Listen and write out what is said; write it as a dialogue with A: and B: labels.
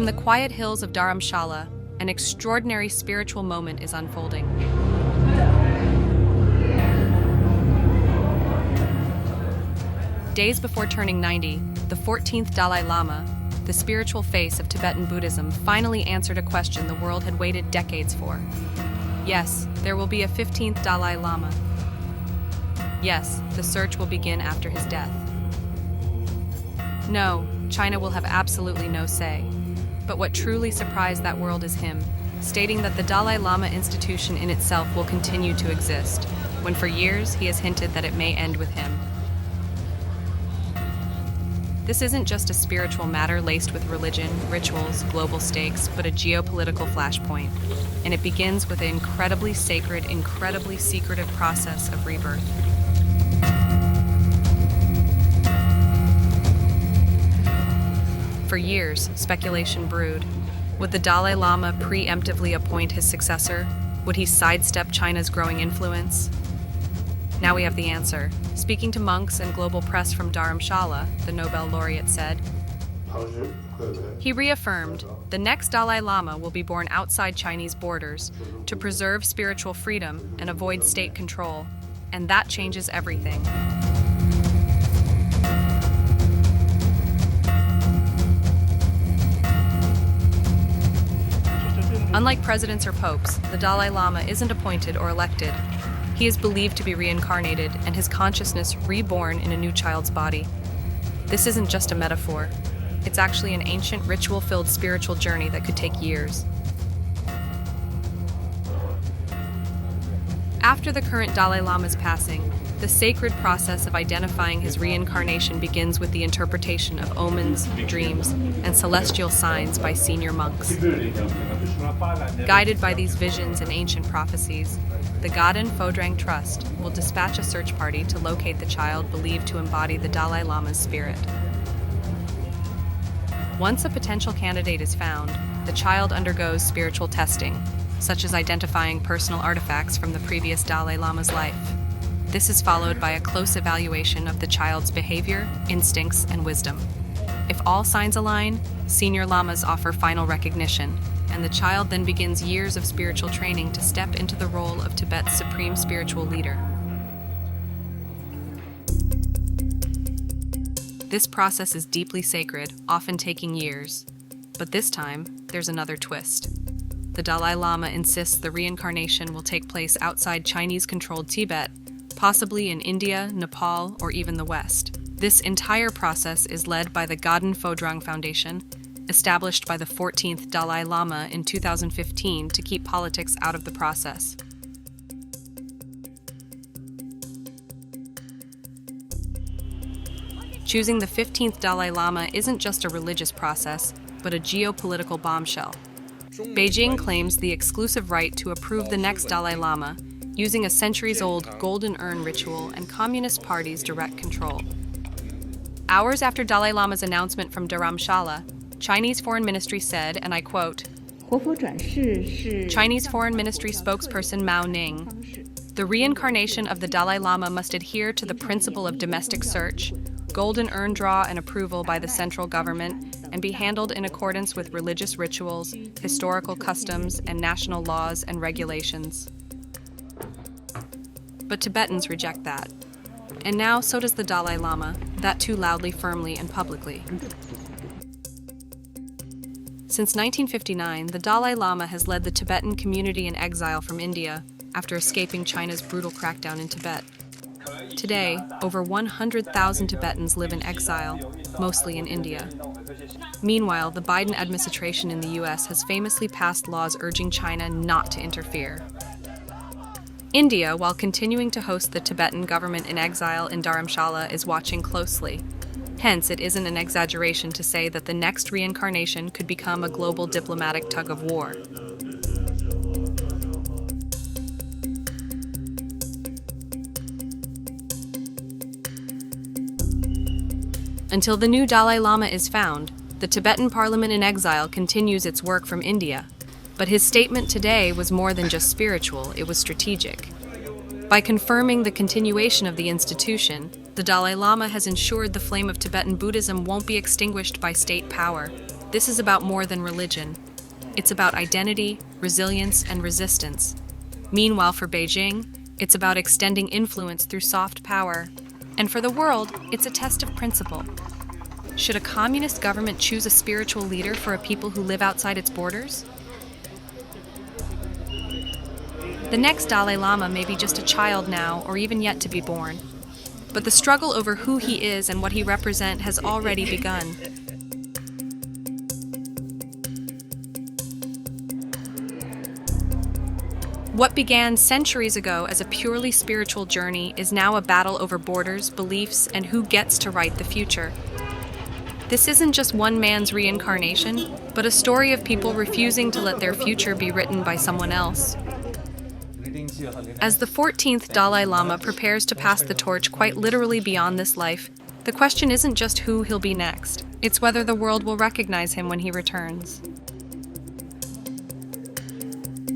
A: From the quiet hills of Dharamshala, an extraordinary spiritual moment is unfolding. Days before turning 90, the 14th Dalai Lama, the spiritual face of Tibetan Buddhism, finally answered a question the world had waited decades for. Yes, there will be a 15th Dalai Lama. Yes, the search will begin after his death. No, China will have absolutely no say. But what truly surprised that world is him, stating that the Dalai Lama institution in itself will continue to exist, when for years he has hinted that it may end with him. This isn't just a spiritual matter laced with religion, rituals, global stakes, but a geopolitical flashpoint. And it begins with an incredibly sacred, incredibly secretive process of rebirth. For years, speculation brewed. Would the Dalai Lama preemptively appoint his successor? Would he sidestep China's growing influence? Now we have the answer. Speaking to monks and global press from Dharamshala, the Nobel laureate said, he reaffirmed, the next Dalai Lama will be born outside Chinese borders to preserve spiritual freedom and avoid state control, and that changes everything. Unlike presidents or popes, the Dalai Lama isn't appointed or elected. He is believed to be reincarnated and his consciousness reborn in a new child's body. This isn't just a metaphor. It's actually an ancient, ritual-filled spiritual journey that could take years. After the current Dalai Lama's passing, the sacred process of identifying his reincarnation begins with the interpretation of omens, dreams, and celestial signs by senior monks. Guided by these visions and ancient prophecies, the Gaden Phodrang Trust will dispatch a search party to locate the child believed to embody the Dalai Lama's spirit. Once a potential candidate is found, the child undergoes spiritual testing, such as identifying personal artifacts from the previous Dalai Lama's life. This is followed by a close evaluation of the child's behavior, instincts, and wisdom. If all signs align, senior lamas offer final recognition, and the child then begins years of spiritual training to step into the role of Tibet's supreme spiritual leader. This process is deeply sacred, often taking years. But this time, there's another twist. The Dalai Lama insists the reincarnation will take place outside Chinese-controlled Tibet, possibly in India, Nepal, or even the West. This entire process is led by the Gaden Phodrang Foundation, established by the 14th Dalai Lama in 2015 to keep politics out of the process. Choosing the 15th Dalai Lama isn't just a religious process, but a geopolitical bombshell. Beijing claims the exclusive right to approve the next Dalai Lama, using a centuries-old golden urn ritual and Communist Party's direct control. Hours after Dalai Lama's announcement from Dharamshala, Chinese Foreign Ministry said, and I quote, Chinese Foreign Ministry spokesperson Mao Ning, the reincarnation of the Dalai Lama must adhere to the principle of domestic search, golden urn draw and approval by the central government, and be handled in accordance with religious rituals, historical customs, and national laws and regulations. But Tibetans reject that. And now so does the Dalai Lama, that too loudly, firmly, and publicly. Since 1959, the Dalai Lama has led the Tibetan community in exile from India after escaping China's brutal crackdown in Tibet. Today, over 100,000 Tibetans live in exile, mostly in India. Meanwhile, the Biden administration in the US has famously passed laws urging China not to interfere. India, while continuing to host the Tibetan government in exile in Dharamshala, is watching closely. Hence, it isn't an exaggeration to say that the next reincarnation could become a global diplomatic tug-of-war. Until the new Dalai Lama is found, the Tibetan parliament in exile continues its work from India. But his statement today was more than just spiritual, it was strategic. By confirming the continuation of the institution, the Dalai Lama has ensured the flame of Tibetan Buddhism won't be extinguished by state power. This is about more than religion. It's about identity, resilience, and resistance. Meanwhile, for Beijing, it's about extending influence through soft power. And for the world, it's a test of principle. Should a communist government choose a spiritual leader for a people who live outside its borders? The next Dalai Lama may be just a child now, or even yet to be born. But the struggle over who he is and what he represents has already begun. What began centuries ago as a purely spiritual journey is now a battle over borders, beliefs, and who gets to write the future. This isn't just one man's reincarnation, but a story of people refusing to let their future be written by someone else. As the 14th Dalai Lama prepares to pass the torch quite literally beyond this life, the question isn't just who he'll be next, it's whether the world will recognize him when he returns.